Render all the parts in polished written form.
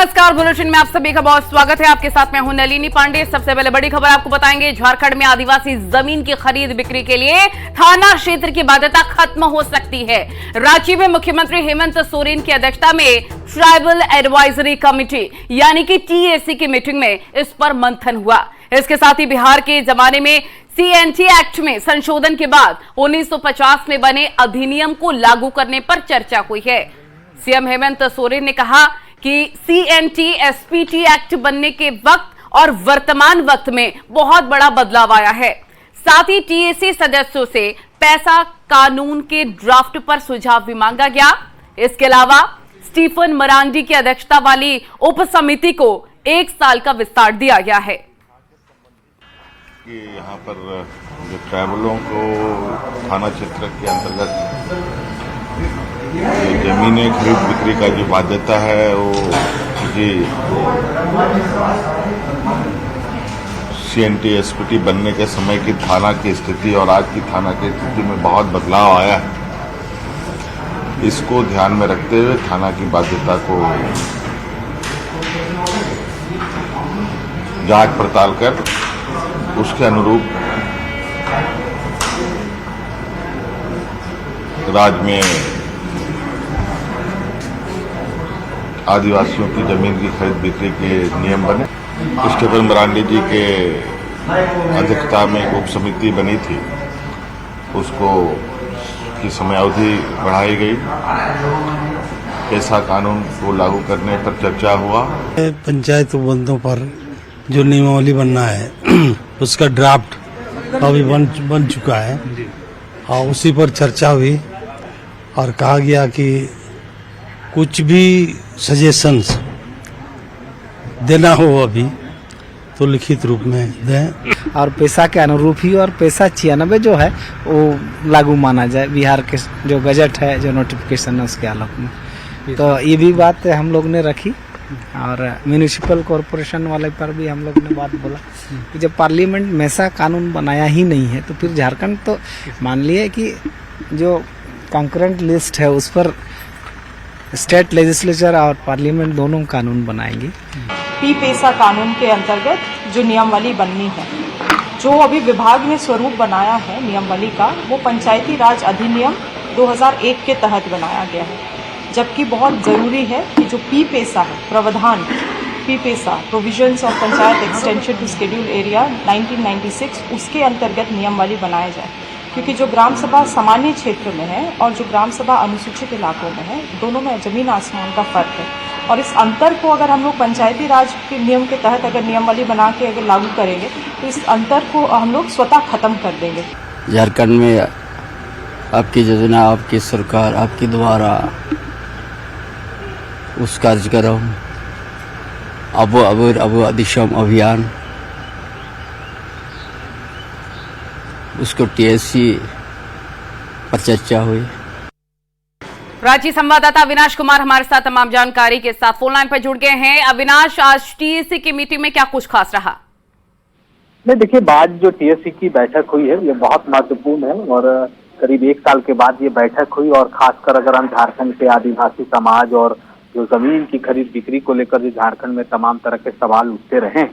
नमस्कार, बुलेटिन में आप सभी का बहुत स्वागत है। आपके साथ मैं हूं नलिनी पांडे। सबसे पहले बड़ी खबर आपको बताएंगे। झारखंड में आदिवासी जमीन की खरीद बिक्री के लिए थाना क्षेत्र की बाध्यता खत्म हो सकती है। रांची में मुख्यमंत्री हेमंत सोरेन की अध्यक्षता में ट्राइबल एडवाइजरी कमेटी यानी कि टीएसी की मीटिंग में इस पर मंथन हुआ। इसके साथ ही बिहार के जमाने में सीएनटी एक्ट में संशोधन के बाद 1950 में बने अधिनियम को लागू करने पर चर्चा हुई है। सीएम हेमंत सोरेन ने कहा कि सीएनटी एसपीटी एक्ट बनने के वक्त और वर्तमान वक्त में बहुत बड़ा बदलाव आया है। साथ ही टीएसी सदस्यों से पैसा कानून के ड्राफ्ट पर सुझाव भी मांगा गया। इसके अलावा स्टीफन मरांडी की अध्यक्षता वाली उप समिति को 1 साल का विस्तार दिया गया है। कि यहाँ पर जो ट्राइबलों को थाना क्षेत्र के अंतर्गत जमीनें खरीद बिक्री का जो बाध्यता है वो जी सीएनटी एसपीटी बनने के समय की थाना की स्थिति और आज की थाना की स्थिति में बहुत बदलाव आया है। इसको ध्यान में रखते हुए थाना की बाध्यता को जांच पड़ताल कर उसके अनुरूप राज्य में आदिवासियों की जमीन की खरीद बिक्री के नियम बने। स्टीफन मरांडी जी के अध्यक्षता में एक उप समिति बनी थी, उसको की समयावधि बढ़ाई गई। पैसा कानून को लागू करने पर चर्चा हुआ। पंचायत बंदों पर जो नियमावली बनना है उसका ड्राफ्ट अभी बन चुका है और उसी पर चर्चा हुई और कहा गया कि कुछ भी सजेशंस देना हो अभी तो लिखित रूप में दें और पैसा के अनुरूप ही और पैसा 96 जो है वो लागू माना जाए बिहार के जो बजट है, जो नोटिफिकेशन है उसके आलोक में। तो ये भी बात हम लोग ने रखी और म्यूनिसिपल कॉरपोरेशन वाले पर भी हम लोग ने बात बोला कि जब पार्लियामेंट में ऐसा कानून बनाया ही नहीं है तो फिर झारखंड तो मान लिए कि जो कॉन्करेंट लिस्ट है उस पर स्टेट लेजिस्लेचर और पार्लियामेंट दोनों कानून बनाएंगे। पी पैसा कानून के अंतर्गत जो नियमावली बननी है, जो अभी विभाग ने स्वरूप बनाया है नियमावली का, वो पंचायती राज अधिनियम 2001 के तहत बनाया गया है। जबकि बहुत ज़रूरी है कि जो पी पैसा है प्रावधान, पी PESA provisions of panchayat extension to schedule area 1996, उसके अंतर्गत नियमावली बनाया जाए। क्योंकि जो ग्राम सभा सामान्य क्षेत्र में है और जो ग्राम सभा अनुसूचित इलाकों में है, दोनों में जमीन आसमान का फर्क है। और इस अंतर को अगर हम लोग पंचायती राज के नियम के तहत अगर नियमावली बना के अगर लागू करेंगे तो इस अंतर को हम लोग स्वतः खत्म कर देंगे। झारखंड में आपकी योजना, आपकी सरकार, आपके द्वारा उस कार्यक्रम अबो अधिशम अभियान उसको टीएससी पर चर्चा हुई। रांची संवाददाता अविनाश कुमार हमारे साथ तमाम जानकारी के साथ फोन लाइन पर जुड़ गए हैं। अविनाश, आज टीएससी की मीटिंग में क्या कुछ खास रहा? नहीं, देखिए, बाद जो टीएससी की बैठक हुई है ये बहुत महत्वपूर्ण है और करीब 1 साल के बाद ये बैठक हुई और खासकर अगर हम झारखंड के आदिवासी समाज और जो जमीन की खरीद बिक्री को लेकर जो झारखंड में तमाम तरह के सवाल उठते रहे,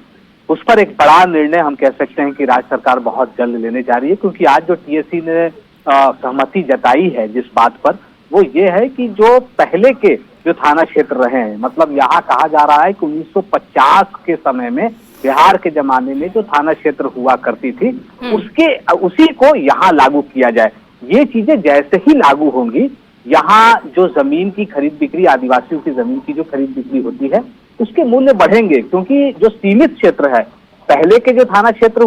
उस पर एक बड़ा निर्णय हम कह सकते हैं कि राज्य सरकार बहुत जल्द लेने जा रही है। क्योंकि आज जो टीएससी ने सहमति जताई है जिस बात पर, वो ये है कि जो पहले के जो थाना क्षेत्र रहे हैं, मतलब यहाँ कहा जा रहा है कि 1950 के समय में बिहार के जमाने में जो थाना क्षेत्र हुआ करती थी उसी को यहाँ लागू किया जाए। ये चीजें जैसे ही लागू होंगी, यहाँ जो जमीन की खरीद बिक्री, आदिवासियों की जमीन की जो खरीद बिक्री होती है उसके मूल्य बढ़ेंगे। क्योंकि जो सीमित क्षेत्र है, पहले के जो थाना क्षेत्र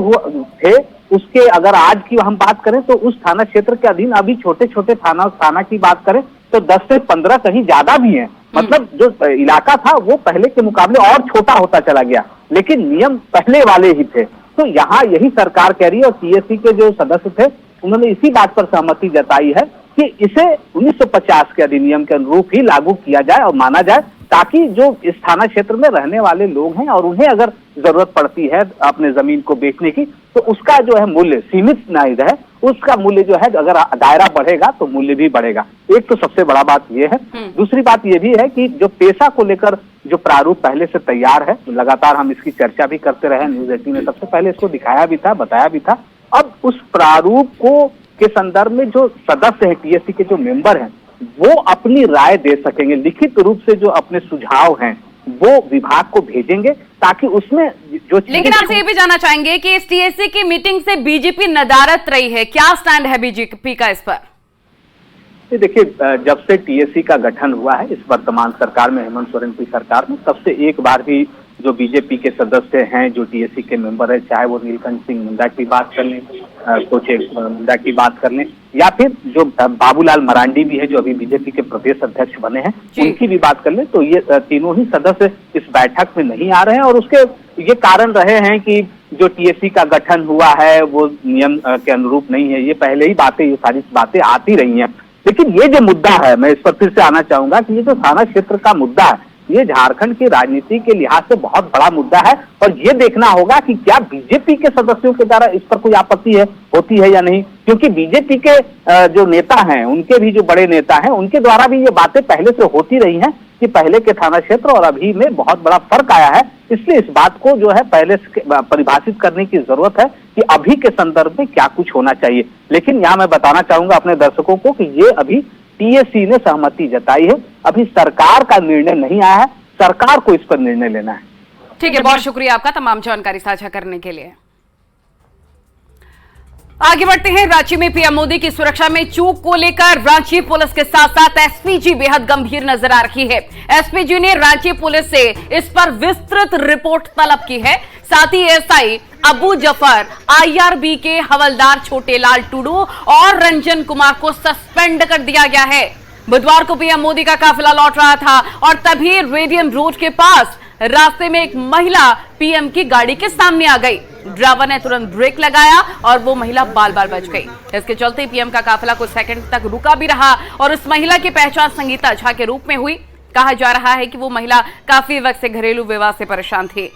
थे उसके अगर आज की हम बात करें तो उस थाना क्षेत्र के अधीन अभी छोटे छोटे थाना की बात करें तो 10 से 15 कहीं ज्यादा भी हैं। मतलब जो इलाका था वो पहले के मुकाबले और छोटा होता चला गया, लेकिन नियम पहले वाले ही थे। तो यहाँ यही सरकार कह रही है और टीएससी के जो सदस्य थे उन्होंने इसी बात पर सहमति जताई है कि इसे 1950 के अधिनियम के अनुरूप ही लागू किया जाए और माना जाए, ताकि जो इस थाना क्षेत्र में रहने वाले लोग हैं और उन्हें अगर जरूरत पड़ती है अपने जमीन को बेचने की तो उसका जो है मूल्य सीमित नहीं रहे उसका मूल्य जो है, अगर दायरा बढ़ेगा तो मूल्य भी बढ़ेगा। एक तो सबसे बड़ा बात ये है। दूसरी बात ये भी है कि जो पेशा को लेकर जो प्रारूप पहले से तैयार है, लगातार हम इसकी चर्चा भी करते रहे, न्यूज़ 18 ने सबसे पहले इसको दिखाया भी था, बताया भी था। अब उस प्रारूप को के संदर्भ में जो सदस्य है, टीएससी के जो मेंबर हैं, वो अपनी राय दे सकेंगे। लिखित रूप से जो अपने सुझाव हैं वो विभाग को भेजेंगे, ताकि उसमें जो, लेकिन आपसे ये भी जानना चाहेंगे कि इस टीएससी की मीटिंग से बीजेपी नदारत रही है, क्या स्टैंड है बीजेपी का इस पर? देखिए, जब से टीएससी का गठन हुआ है इस वर्तमान सरकार में, हेमंत सोरेन की सरकार में, तब से एक बार भी जो बीजेपी के सदस्य हैं, जो टीएससी के मेंबर है, चाहे वो नीलकंठ सिंह मुंडा की बात कर लें, मुंडा की बात कर लें, या फिर जो बाबूलाल मरांडी भी है जो अभी बीजेपी के प्रदेश अध्यक्ष बने हैं, उनकी भी बात कर लें, तो ये तीनों ही सदस्य इस बैठक में नहीं आ रहे हैं। और उसके ये कारण रहे हैं कि जो टीएससी का गठन हुआ है वो नियम के अनुरूप नहीं है। ये पहले ही बातें, ये सारी बातें आती रही हैं। लेकिन ये जो मुद्दा है, मैं इस पर फिर से आना चाहूंगा कि ये जो थाना क्षेत्र का मुद्दा है, ये झारखंड की राजनीति के लिहाज से बहुत बड़ा मुद्दा है। और ये देखना होगा कि क्या बीजेपी के सदस्यों के द्वारा इस पर कोई आपत्ति होती है या नहीं, क्योंकि बीजेपी के जो नेता हैं, उनके भी जो बड़े नेता हैं, उनके द्वारा भी ये बातें पहले से होती रही हैं कि पहले के थाना क्षेत्र और अभी में बहुत बड़ा फर्क आया है। इसलिए इस बात को जो है पहले से परिभाषित करने की जरूरत है कि अभी के संदर्भ में क्या कुछ होना चाहिए। लेकिन यहाँ मैं बताना चाहूंगा अपने दर्शकों को कि ये अभी टीएससी ने सहमति जताई है, अभी सरकार का निर्णय नहीं आया है, सरकार को इस पर निर्णय लेना है। ठीक है, बहुत शुक्रिया आपका तमाम जानकारी साझा करने के लिए। आगे बढ़ते हैं। रांची में पीएम मोदी की सुरक्षा में चूक को लेकर रांची पुलिस के साथ साथ एसपीजी बेहद गंभीर नजर आ रही है। एसपीजी ने रांची पुलिस से इस पर विस्तृत रिपोर्ट तलब की है। साथ ही एसआई अबू जफर, आईआरबी के हवलदार छोटेलाल टुडू और रंजन कुमार को सस्पेंड कर दिया गया है। बुधवार को पीएम मोदी का काफिला लौट रहा था और तभी रेडियम रोड के पास रास्ते में एक महिला पीएम की गाड़ी के सामने आ गई। ड्राइवर ने तुरंत ब्रेक लगाया और वो महिला बाल बाल बच गई। इसके चलते पीएम का काफिला कुछ सेकंड तक रुका भी रहा और उस महिला की पहचान संगीता झा के रूप में हुई। कहा जा रहा है कि वो महिला काफी वक्त से घरेलू विवाद से परेशान थी।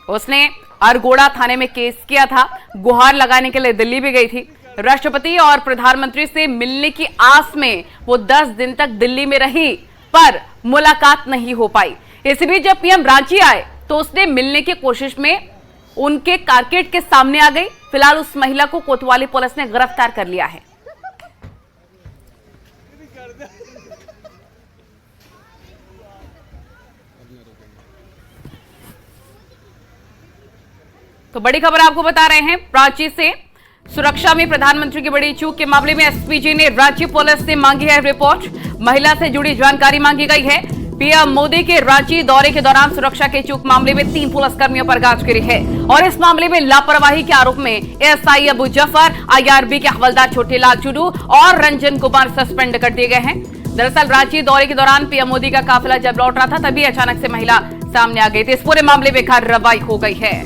उसने अरगोड़ा थाने में केस किया था। गुहार लगाने के लिए दिल्ली भी गई थी। राष्ट्रपति और प्रधानमंत्री से मिलने की आस में वो 10 दिन तक दिल्ली में रही, पर मुलाकात नहीं हो पाई। इसी बीच जब पीएम रांची आए तो उसने मिलने की कोशिश में उनके कारकेट के सामने आ गई। फिलहाल उस महिला को कोतवाली पुलिस ने गिरफ्तार कर लिया है। तो बड़ी खबर आपको बता रहे हैं रांची से। सुरक्षा में प्रधानमंत्री की बड़ी चूक के मामले में एसपीजी ने रांची पुलिस से मांगी है रिपोर्ट। महिला से जुड़ी जानकारी मांगी गई है। पीएम मोदी के रांची दौरे के दौरान सुरक्षा के चूक मामले में 3 पुलिसकर्मियों पर गाज गिरी है और इस मामले में लापरवाही के आरोप में एसआई अबू जफर, आईआरबी के हवलदार छोटेलाल टुडू और रंजन कुमार सस्पेंड कर दिए गए हैं। दरअसल रांची दौरे के दौरान पीएम मोदी का काफिला जब लौट रहा था तभी अचानक से महिला सामने आ गई थी। इस पूरे मामले में कार्रवाई हो गई है।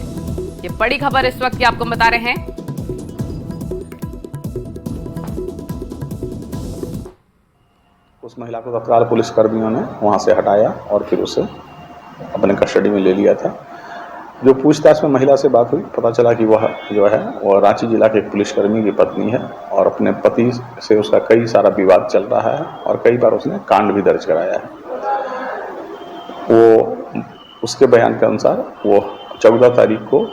ये बड़ी खबर इस वक्त की आपको बता रहे हैं। उस महिला को तत्काल पुलिस कर्मियों ने वहां से हटाया और फिर उसे अपने कस्टडी में ले लिया था। जो पूछताछ में महिला से बात हुई, पता चला कि वह जो है वो रांची जिला के एक पुलिसकर्मी की पत्नी है और अपने पति से उसका कई सारा विवाद चल रहा है और कई बार उसने कांड भी दर्ज कराया है। वो उसके बयान के अनुसार वो 14 तारीख को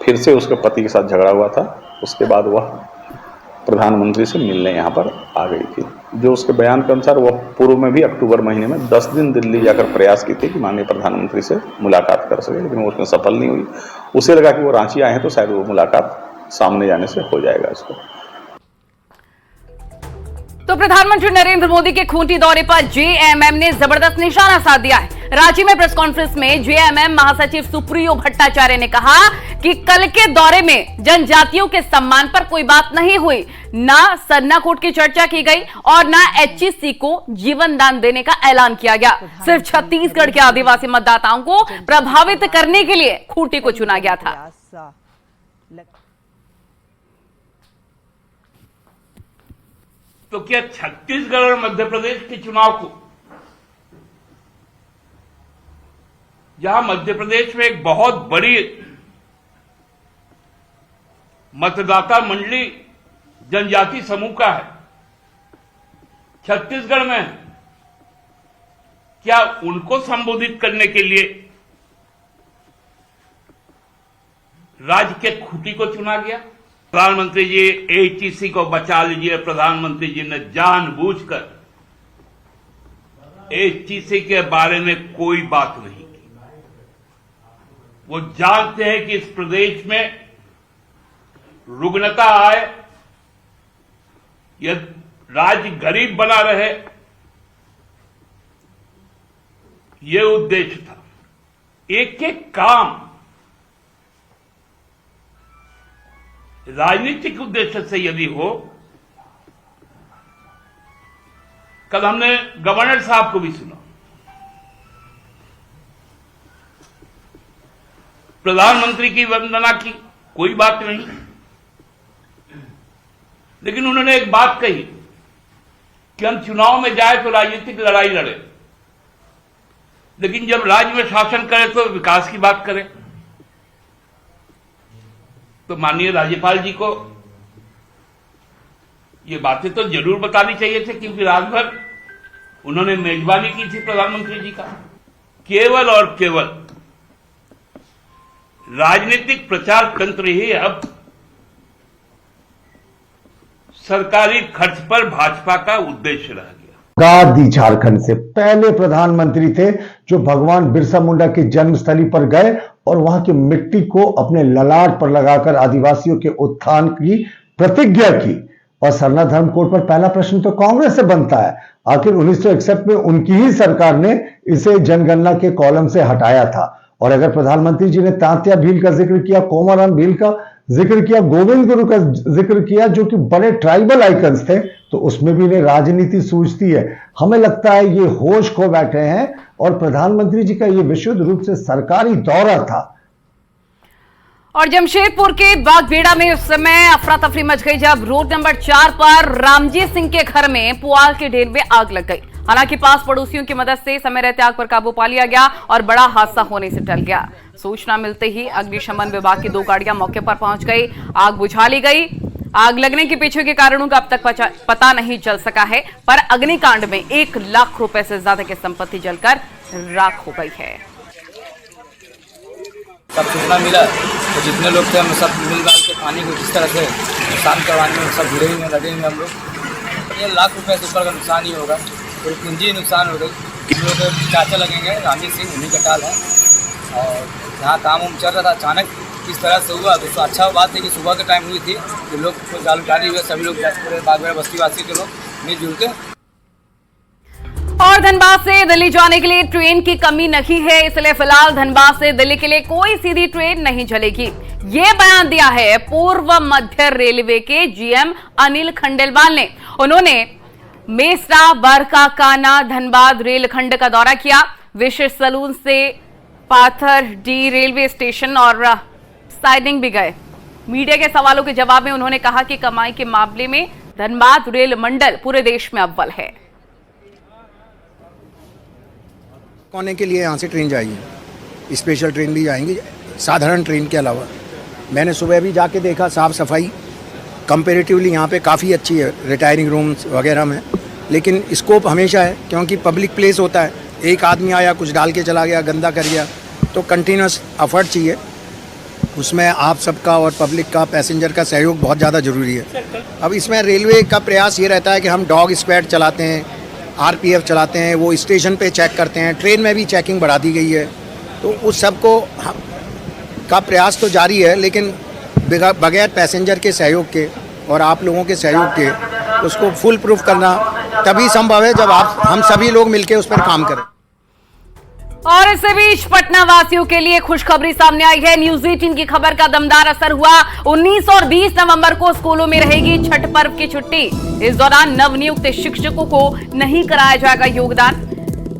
फिर से उसके पति के साथ झगड़ा हुआ था। उसके बाद वह प्रधानमंत्री से मिलने यहाँ पर आ गई थी। जो उसके बयान के अनुसार वह पूर्व में भी अक्टूबर महीने में 10 दिन दिल्ली जाकर प्रयास की थी कि माननीय प्रधानमंत्री से मुलाकात कर सके, लेकिन वो उसमें सफल नहीं हुई। उसे लगा कि वो रांची आए हैं तो शायद वो मुलाकात सामने जाने से हो जाएगा इसको। तो प्रधानमंत्री नरेंद्र मोदी के खूंटी दौरे पर जेएमएम ने जबरदस्त निशाना साध दिया है। रांची में प्रेस कॉन्फ्रेंस में जेएमएम महासचिव सुप्रियो भट्टाचार्य ने कहा कि कल के दौरे में जनजातियों के सम्मान पर कोई बात नहीं हुई, ना सरना कोड की चर्चा की गई और ना एचईसी को जीवन दान देने का ऐलान किया गया। सिर्फ छत्तीसगढ़ के आदिवासी मतदाताओं को प्रभावित करने के लिए खूंटी को चुना गया था। तो क्या छत्तीसगढ़ और मध्य प्रदेश के चुनाव को, जहां मध्य प्रदेश में एक बहुत बड़ी मतदाता मंडली जनजाति समूह का है, छत्तीसगढ़ में है, क्या उनको संबोधित करने के लिए राज्य के खूंटी को चुना गया? प्रधानमंत्री जी एचईसी को बचा लीजिए। प्रधानमंत्री जी ने जानबूझकर एचईसी के बारे में कोई बात नहीं की। वो जानते हैं कि इस प्रदेश में रुग्णता आए, यह राज्य गरीब बना रहे, ये उद्देश्य था। एक एक काम राजनीतिक उद्देश्य से यदि हो, कल हमने गवर्नर साहब को भी सुना, प्रधानमंत्री की वंदना की, कोई बात नहीं, लेकिन उन्होंने एक बात कही कि हम चुनाव में जाए तो राजनीतिक लड़ाई लड़े, लेकिन जब राज्य में शासन करें तो विकास की बात करें। तो माननीय राज्यपाल जी को ये बातें तो जरूर बतानी चाहिए थी, क्योंकि रात भर उन्होंने मेजबानी की थी प्रधानमंत्री जी का। केवल और केवल राजनीतिक प्रचार तंत्र ही अब सरकारी खर्च पर भाजपा का उद्देश्य रह गया। गादी झारखंड से पहले प्रधानमंत्री थे जो भगवान बिरसा मुंडा की जन्मस्थली पर गए और वहां की मिट्टी को अपने ललाट पर लगाकर आदिवासियों के उत्थान की प्रतिज्ञा की। और सरना धर्म कोड पर पहला प्रश्न तो कांग्रेस से बनता है, आखिर 1961 में उनकी ही सरकार ने इसे जनगणना के कॉलम से हटाया था। और अगर प्रधानमंत्री जी ने तांत्या भील का जिक्र किया, कोमाराम भील का जिक्र किया, गोविंद गुरु का जिक्र किया, जो कि बड़े ट्राइबल आइकन्स थे, तो उसमें भी इन्हें राजनीति सूझती है। हमें लगता है ये होश खो बैठे हैं और प्रधानमंत्री जी का ये विशुद्ध रूप से सरकारी दौरा था। और जमशेदपुर के बागबेड़ा में उस समय अफरा तफरी मच गई जब रोड नंबर 4 पर रामजीत सिंह के घर में पुआल के ढेर में आग लग गई। हालांकि पास पड़ोसियों की मदद से समय रहते आग पर काबू पा लिया गया और बड़ा हादसा होने से टल गया। सूचना मिलते ही अग्निशमन विभाग की 2 गाड़ियां मौके पर पहुंच गई, आग बुझा ली गई। आग लगने के पीछे के कारणों का अब तक पता नहीं चल सका है, पर अग्निकांड में 1 लाख रुपए से ज्यादा की संपत्ति जलकर राख हो गई है। सब सूचना मिला तो जितने लोग थे हम सब मिल बाल के पानी को जिस तरह से नुकसान करवाने में सब जुड़े हुए लगे हुए हम लोग। 1 लाख रुपए से ऊपर का नुकसान ही होगा, पूरी पूंजी नुकसान हो गई। हम लोग चाचा लगेंगे रामजीत सिंह, उन्हीं का टाल है और यहाँ काम उम चल रहा था। अचानक किस तरह से हुआ तो अच्छा बात है कि सुबह के टाइम हुई थी कि लोग को जानकारी हुए, सभी लोग पूरे बागबेड़ा बस्तीवासी के लोग मिलजुल के। और धनबाद से दिल्ली जाने के लिए ट्रेन की कमी नहीं है, इसलिए फिलहाल धनबाद से दिल्ली के लिए कोई सीधी ट्रेन नहीं चलेगी। ये बयान दिया है पूर्व मध्य रेलवे के जीएम अनिल खंडेलवाल ने। उन्होंने मेसरा, बरका, काना, धनबाद रेलखंड का दौरा किया। विशेष सलून से पाथर डी रेलवे स्टेशन और साइडिंग भी गए। मीडिया के सवालों के जवाब में उन्होंने कहा कि कमाई के मामले में धनबाद रेल मंडल पूरे देश में अव्वल है। कोने के लिए यहाँ से ट्रेन जाएगी, स्पेशल ट्रेन भी जाएंगी साधारण ट्रेन के अलावा। मैंने सुबह भी जाके देखा, साफ़ सफाई कंपेरेटिवली यहाँ पे काफ़ी अच्छी है रिटायरिंग रूम्स वगैरह में, लेकिन स्कोप हमेशा है क्योंकि पब्लिक प्लेस होता है। एक आदमी आया कुछ डाल के चला गया, गंदा कर गया, तो कंटिन्यूस एफर्ट चाहिए उसमें। आप सबका और पब्लिक का, पैसेंजर का सहयोग बहुत ज़्यादा ज़रूरी है। अब इसमें रेलवे का प्रयास ये रहता है कि हम डॉग स्क्वाड चलाते हैं, आरपीएफ चलाते हैं, वो स्टेशन पे चेक करते हैं। ट्रेन में भी चेकिंग बढ़ा दी गई है, तो उस सब को का प्रयास तो जारी है, लेकिन बगैर पैसेंजर के सहयोग के और आप लोगों के सहयोग के उसको फुल प्रूफ करना तभी संभव है जब हम सभी लोग मिलकर उस पर काम करें। और इसी बीच पटना वासियों के लिए खुशखबरी सामने आई है। न्यूज 18 की खबर का दमदार असर हुआ। 19 और 20 नवंबर को स्कूलों में रहेगी छठ पर्व की छुट्टी। इस दौरान नवनियुक्त शिक्षकों को नहीं कराया जाएगा योगदान।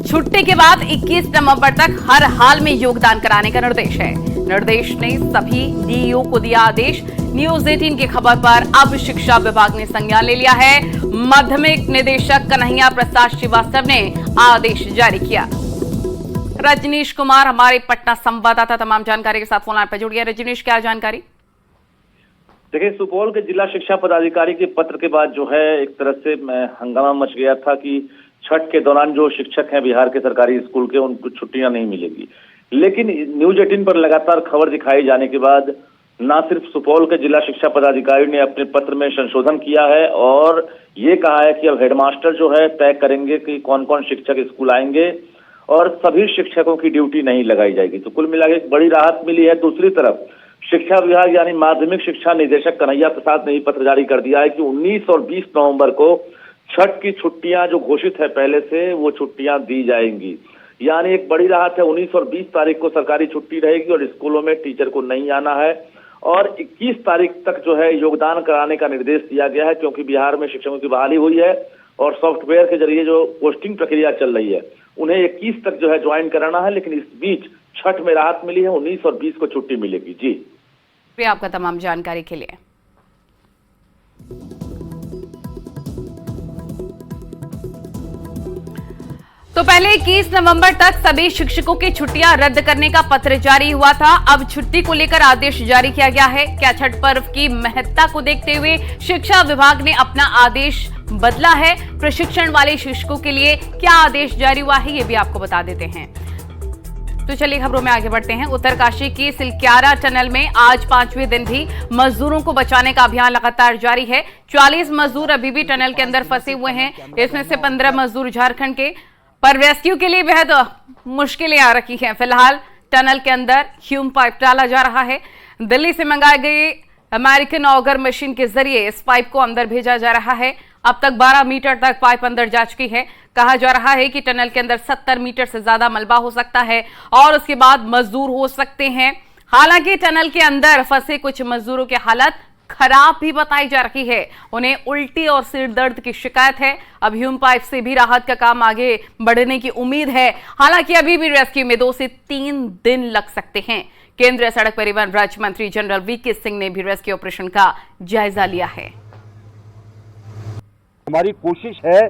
छुट्टी के बाद 21 नवंबर तक हर हाल में योगदान कराने का निर्देश है। निर्देश ने सभी डीईओ को दिया आदेश। न्यूज 18 की खबर पर अब शिक्षा विभाग ने संज्ञान ले लिया है। माध्यमिक निदेशक कन्हैया प्रसाद श्रीवास्तव ने आदेश जारी किया। रजनीश कुमार हमारे पटना संवाददाता तमाम जानकारी के साथ फोन लाइन पर जुड़ गया। रजनीश, क्या जानकारी? देखिए, सुपौल के जिला शिक्षा पदाधिकारी के पत्र के बाद जो है एक तरह से हंगामा मच गया था कि छठ के दौरान जो शिक्षक हैं बिहार के सरकारी स्कूल के, उनको छुट्टियां नहीं मिलेगी। लेकिन न्यूज 18 पर लगातार खबर दिखाई जाने के बाद न सिर्फ सुपौल के जिला शिक्षा पदाधिकारी ने अपने पत्र में संशोधन किया है और ये कहा है कि अब हेडमास्टर जो है तय करेंगे कि कौन कौन शिक्षक स्कूल आएंगे और सभी शिक्षकों की ड्यूटी नहीं लगाई जाएगी। तो कुल मिलाकर एक बड़ी राहत मिली है। दूसरी तरफ शिक्षा विभाग यानी माध्यमिक शिक्षा निदेशक कन्हैया प्रसाद ने ही पत्र जारी कर दिया है कि 19 और 20 नवंबर को छठ की छुट्टियां जो घोषित है पहले से, वो छुट्टियां दी जाएंगी। यानी एक बड़ी राहत है। 19 और 20 तारीख को सरकारी छुट्टी रहेगी और स्कूलों में टीचर को नहीं आना है और 21 तारीख तक जो है योगदान कराने का निर्देश दिया गया है, क्योंकि बिहार में शिक्षकों की बहाली हुई है और सॉफ्टवेयर के जरिए जो पोस्टिंग प्रक्रिया चल रही है उन्हें 21 तक जो है ज्वाइन कराना है। लेकिन इस बीच छठ में राहत मिली है, 19 और 20 को छुट्टी मिलेगी। जी, शुक्रिया आपका तमाम जानकारी के लिए। तो पहले 21 नवंबर तक सभी शिक्षकों की छुट्टियां रद्द करने का पत्र जारी हुआ था। अब छुट्टी को लेकर आदेश जारी किया गया है। क्या छठ पर्व की महत्ता को देखते हुए शिक्षा विभाग ने अपना आदेश बदला है? प्रशिक्षण वाले शिक्षकों के लिए क्या आदेश जारी हुआ है, ये भी आपको बता देते हैं। तो चलिए खबरों में आगे बढ़ते हैं। उत्तरकाशी की सिलक्यारा टनल में आज 5वें दिन भी मजदूरों को बचाने का अभियान लगातार जारी है। 40 मजदूर अभी भी टनल के अंदर फंसे हुए हैं। इसमें से 15 मजदूर झारखंड के, पर रेस्क्यू के लिए बेहद मुश्किलें आ रखी हैं। फिलहाल टनल के अंदर ह्यूम पाइप डाला जा रहा है। दिल्ली से मंगाई गई अमेरिकन ऑगर मशीन के जरिए इस पाइप को अंदर भेजा जा रहा है। अब तक 12 मीटर तक पाइप अंदर जा चुकी है। कहा जा रहा है कि टनल के अंदर 70 मीटर से ज्यादा मलबा हो सकता है और उसके बाद मजदूर हो सकते हैं। हालांकि टनल के अंदर फंसे कुछ मजदूरों की हालत खराब भी बताई जा रही है। उन्हें उल्टी और सिर दर्द की शिकायत है। अब ह्यूम पाइप से भी राहत का काम आगे बढ़ने की उम्मीद है। हालांकि अभी भी रेस्क्यू में 2 से 3 दिन लग सकते हैं। केंद्रीय सड़क परिवहन राज्य मंत्री जनरल वीके सिंह ने भी रेस्क्यू ऑपरेशन का जायजा लिया है। हमारी कोशिश है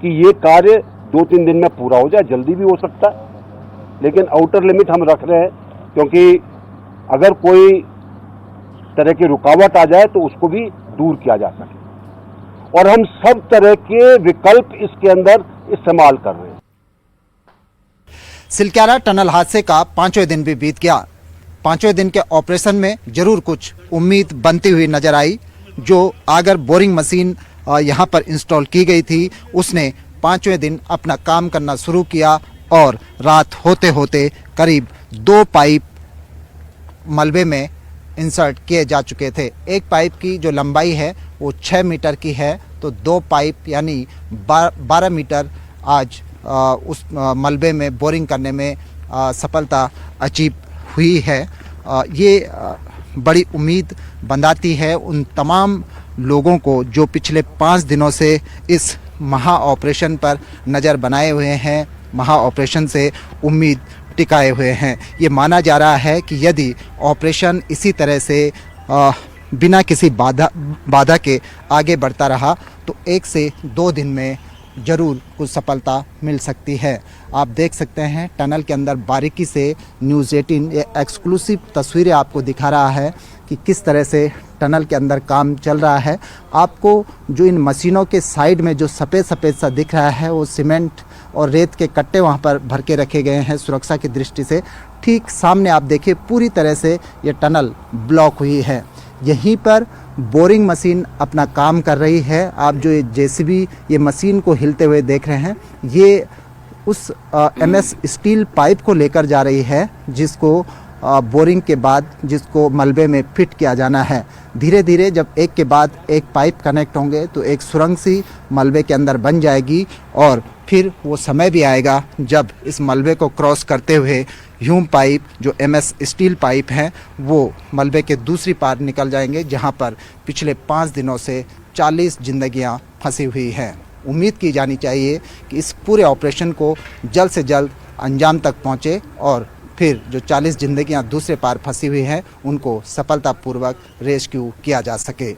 कि ये कार्य 2-3 दिन में पूरा हो जाए, जल्दी भी हो सकता है, लेकिन आउटर लिमिट हम रख रहे हैं, क्योंकि अगर कोई तरह की रुकावट आ जाए तो उसको भी दूर किया जा सके और हम सब तरह के विकल्प इसके अंदर इस्तेमाल कर रहे हैं। सिलक्यारा टनल हादसे का 5वें दिन भी बीत गया। 5वें दिन के ऑपरेशन में जरूर कुछ उम्मीद बनती हुई नजर आई। जो आगर बोरिंग मशीन यहाँ पर इंस्टॉल की गई थी उसने 5वें दिन अपना काम करना शुरू किया और रात होते होते करीब 2 पाइप मलबे में इंसर्ट किए जा चुके थे। एक पाइप की जो लंबाई है वो 6 मीटर की है, तो 2 पाइप यानी 12 मीटर आज उस मलबे में बोरिंग करने में सफलता अचीव हुई है। ये बड़ी उम्मीद बंधाती है उन तमाम लोगों को जो पिछले 5 दिनों से इस महा ऑपरेशन पर नज़र बनाए हुए हैं, महा ऑपरेशन से उम्मीद टिकाए हुए हैं। ये माना जा रहा है कि यदि ऑपरेशन इसी तरह से बिना किसी बाधा के आगे बढ़ता रहा तो 1 से 2 दिन में ज़रूर कुछ सफलता मिल सकती है। आप देख सकते हैं टनल के अंदर बारीकी से न्यूज़ 18 ये एक्सक्लूसिव तस्वीरें आपको दिखा रहा है कि किस तरह से टनल के अंदर काम चल रहा है। आपको जो इन मशीनों के साइड में जो सफ़ेद सफ़ेद सा दिख रहा है वो सीमेंट और रेत के कट्टे वहाँ पर भर के रखे गए हैं सुरक्षा की दृष्टि से। ठीक सामने आप देखिए पूरी तरह से ये टनल ब्लॉक हुई है। यहीं पर बोरिंग मशीन अपना काम कर रही है। आप जो जेसीबी ये मशीन को हिलते हुए देख रहे हैं, ये उस एमएस स्टील पाइप को लेकर जा रही है जिसको बोरिंग के बाद जिसको मलबे में फिट किया जाना है। धीरे धीरे जब एक के बाद एक पाइप कनेक्ट होंगे तो एक सुरंग सी मलबे के अंदर बन जाएगी और फिर वो समय भी आएगा जब इस मलबे को क्रॉस करते हुए ह्यूम पाइप जो एमएस स्टील पाइप हैं वो मलबे के दूसरी पार निकल जाएंगे, जहां पर पिछले 5 दिनों से 40 जिंदगियां फंसी हुई हैं। उम्मीद की जानी चाहिए कि इस पूरे ऑपरेशन को जल्द से जल्द अंजाम तक पहुंचे और फिर जो 40 जिंदगियां दूसरे पार फंसी हुई हैं उनको सफलतापूर्वक रेस्क्यू किया जा सके।